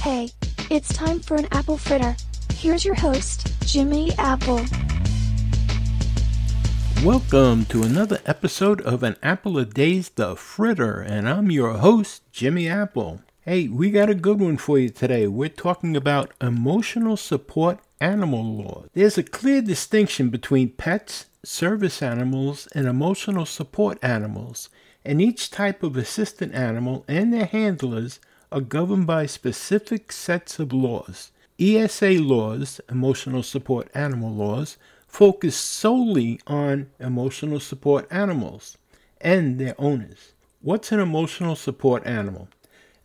Hey, it's time for an apple fritter. Here's your host, Jimmy Apple. Welcome to another episode of An Apple a Day's The Fritter, and I'm your host, Jimmy Apple. Hey, we got a good one for you today. We're talking about emotional support animal laws. There's a clear distinction between pets, service animals, and emotional support animals, and each type of assistant animal and their handlers are governed by specific sets of laws. ESA laws, emotional support animal laws, focus solely on emotional support animals and their owners. What's an emotional support animal?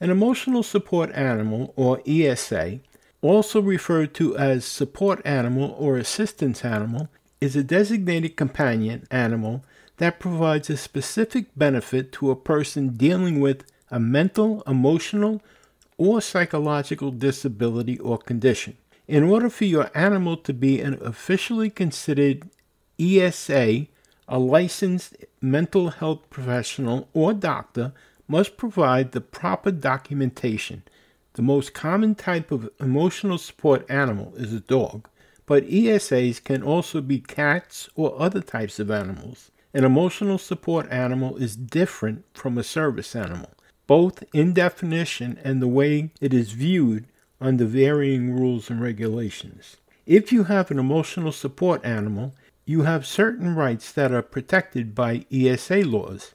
An emotional support animal, or ESA, also referred to as support animal or assistance animal, is a designated companion animal that provides a specific benefit to a person dealing with a mental, emotional, or psychological disability or condition. In order for your animal to be an officially considered ESA, a licensed mental health professional or doctor must provide the proper documentation. The most common type of emotional support animal is a dog, but ESAs can also be cats or other types of animals. An emotional support animal is different from a service animal, both in definition and the way it is viewed under varying rules and regulations. If you have an emotional support animal, you have certain rights that are protected by ESA laws.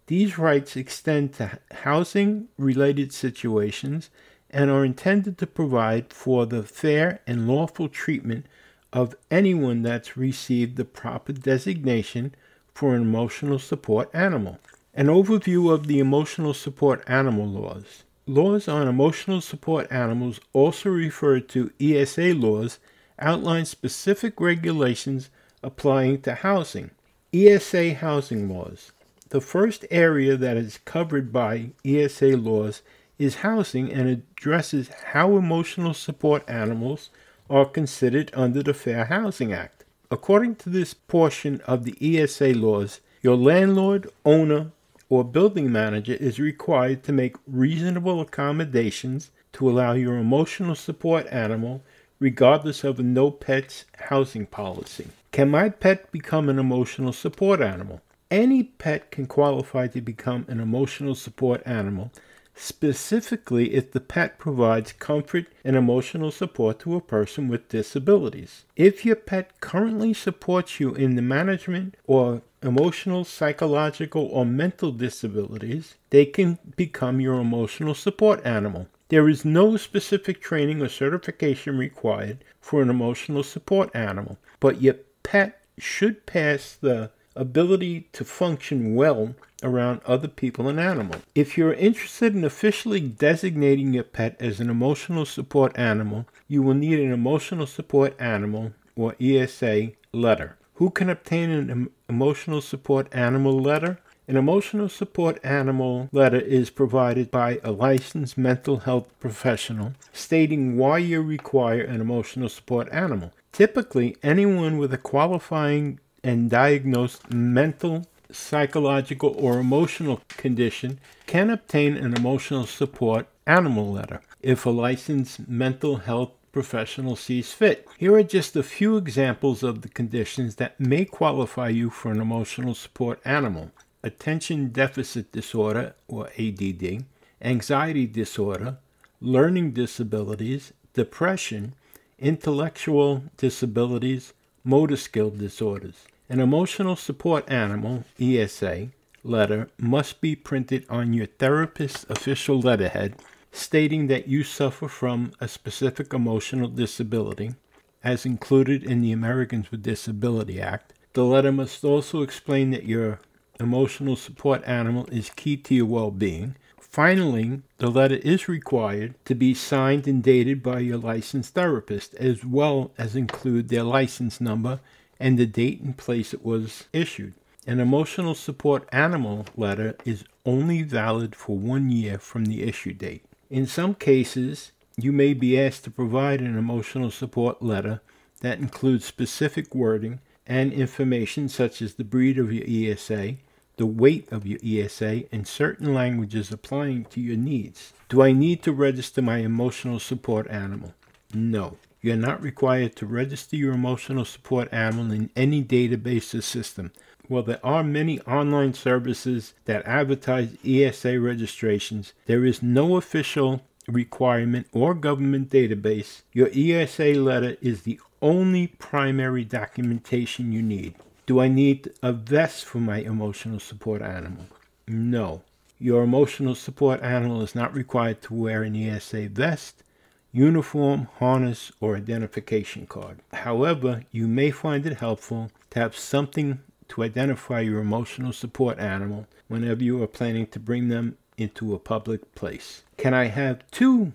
These rights extend to housing-related situations and are intended to provide for the fair and lawful treatment of anyone that's received the proper designation for an emotional support animal. An overview of the emotional support animal laws. Laws on emotional support animals, also referred to ESA laws, outline specific regulations applying to housing. ESA housing laws. The first area that is covered by ESA laws is housing and addresses how emotional support animals are considered under the Fair Housing Act. According to this portion of the ESA laws, your landlord, owner, or building manager is required to make reasonable accommodations to allow your emotional support animal, regardless of a no pets housing policy. Can my pet become an emotional support animal? Any pet can qualify to become an emotional support animal, specifically if the pet provides comfort and emotional support to a person with disabilities. If your pet currently supports you in the management or emotional, psychological, or mental disabilities, they can become your emotional support animal. There is no specific training or certification required for an emotional support animal, but your pet should pass the ability to function well around other people and animals. If you're interested in officially designating your pet as an emotional support animal, you will need an emotional support animal or ESA letter. Who can obtain an emotional support animal letter? An emotional support animal letter is provided by a licensed mental health professional stating why you require an emotional support animal. Typically, anyone with a qualifying and diagnosed mental, psychological, or emotional condition can obtain an emotional support animal letter if a licensed mental health professional sees fit. Here are just a few examples of the conditions that may qualify you for an emotional support animal: attention deficit disorder, or ADD, anxiety disorder, learning disabilities, depression, intellectual disabilities, motor skill disorders. An emotional support animal, ESA, letter must be printed on your therapist's official letterhead stating that you suffer from a specific emotional disability, as included in the Americans with Disability Act. The letter must also explain that your emotional support animal is key to your well-being. Finally, the letter is required to be signed and dated by your licensed therapist, as well as include their license number and the date and place it was issued. An emotional support animal letter is only valid for 1 year from the issue date. In some cases, you may be asked to provide an emotional support letter that includes specific wording and information such as the breed of your ESA, the weight of your ESA, and certain languages applying to your needs. Do I need to register my emotional support animal? No. You're not required to register your emotional support animal in any database or system. While there are many online services that advertise ESA registrations, there is no official requirement or government database. Your ESA letter is the only primary documentation you need. Do I need a vest for my emotional support animal? No. Your emotional support animal is not required to wear an ESA vest, uniform, harness, or identification card. However, you may find it helpful to have something to identify your emotional support animal whenever you are planning to bring them into a public place. Can I have 2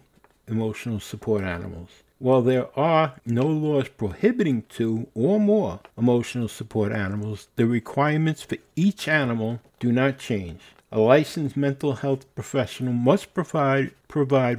emotional support animals? While there are no laws prohibiting 2 or more emotional support animals, the requirements for each animal do not change. A licensed mental health professional must provide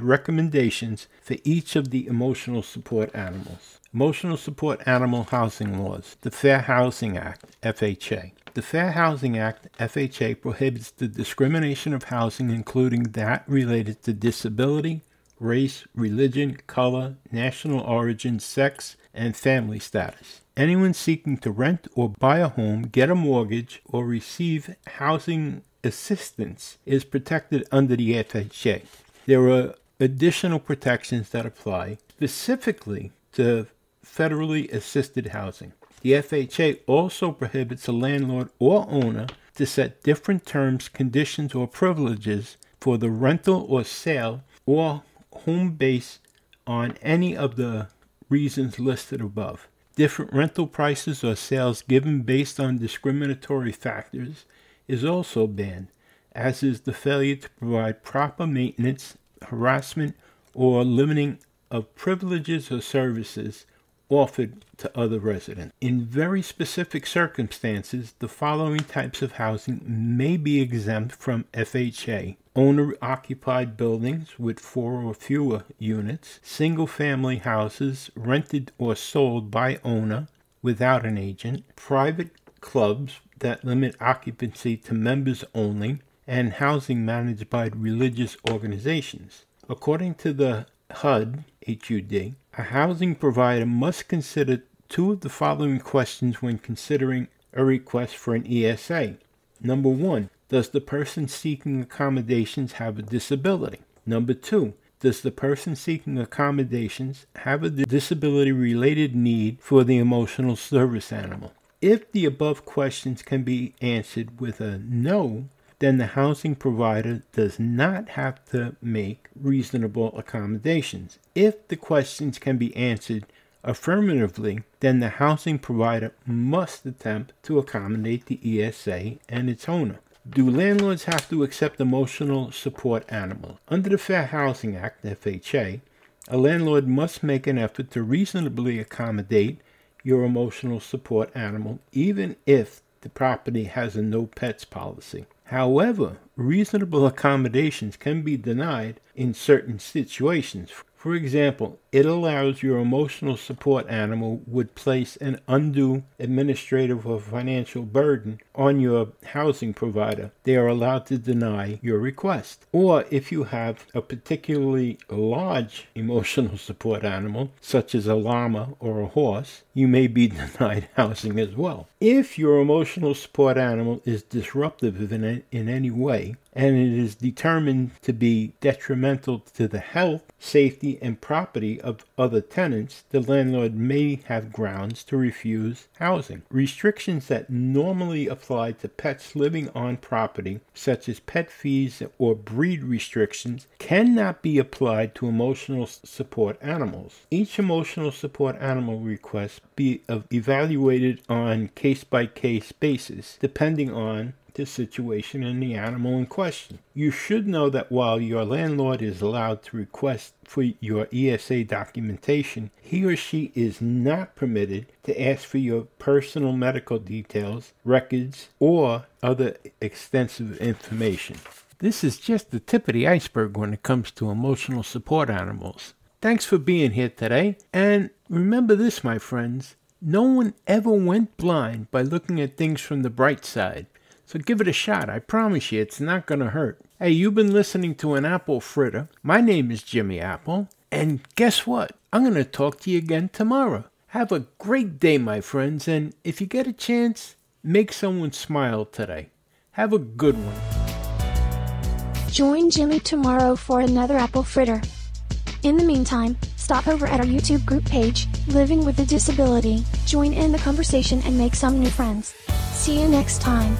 recommendations for each of the emotional support animals. Emotional Support Animal Housing Laws. The Fair Housing Act, FHA. The Fair Housing Act, FHA, prohibits the discrimination of housing, including that related to disability, race, religion, color, national origin, sex, and family status. Anyone seeking to rent or buy a home, get a mortgage, or receive housing assistance is protected under the FHA. There are additional protections that apply specifically to federally assisted housing. The FHA also prohibits a landlord or owner to set different terms, conditions, or privileges for the rental or sale or home base on any of the reasons listed above. Different rental prices or sales given based on discriminatory factors is also banned, as is the failure to provide proper maintenance, harassment, or limiting of privileges or services offered to other residents. In very specific circumstances, the following types of housing may be exempt from FHA: owner-occupied buildings with 4 or fewer units, single-family houses rented or sold by owner without an agent, private clubs that limit occupancy to members only, and housing managed by religious organizations. According to the HUD, a housing provider must consider 2 of the following questions when considering a request for an ESA. Number 1, does the person seeking accommodations have a disability? Number 2, does the person seeking accommodations have a disability-related need for the emotional service animal? If the above questions can be answered with a no, then the housing provider does not have to make reasonable accommodations. If the questions can be answered affirmatively, then the housing provider must attempt to accommodate the ESA and its owner. Do landlords have to accept emotional support animals? Under the Fair Housing Act, FHA, a landlord must make an effort to reasonably accommodate your emotional support animal, even if the property has a no pets policy. However, reasonable accommodations can be denied in certain situations. For example, it allows your emotional support animal would place an undue administrative or financial burden on your housing provider. They are allowed to deny your request. Or if you have a particularly large emotional support animal, such as a llama or a horse, you may be denied housing as well. If your emotional support animal is disruptive in any way, and it is determined to be detrimental to the health, safety, and property of other tenants, the landlord may have grounds to refuse housing. Restrictions that normally apply to pets living on property, such as pet fees or breed restrictions, cannot be applied to emotional support animals. Each emotional support animal request be evaluated on case-by-case basis, depending on the situation and the animal in question. You should know that while your landlord is allowed to request for your ESA documentation, he or she is not permitted to ask for your personal medical details, records, or other extensive information. This is just the tip of the iceberg when it comes to emotional support animals. Thanks for being here today, and remember this, my friends, no one ever went blind by looking at things from the bright side. So give it a shot. I promise you, it's not going to hurt. Hey, you've been listening to an apple fritter. My name is Jimmy Apple. And guess what? I'm going to talk to you again tomorrow. Have a great day, my friends. And if you get a chance, make someone smile today. Have a good one. Join Jimmy tomorrow for another apple fritter. In the meantime, stop over at our YouTube group page, Living with a Disability, join in the conversation and make some new friends. See you next time.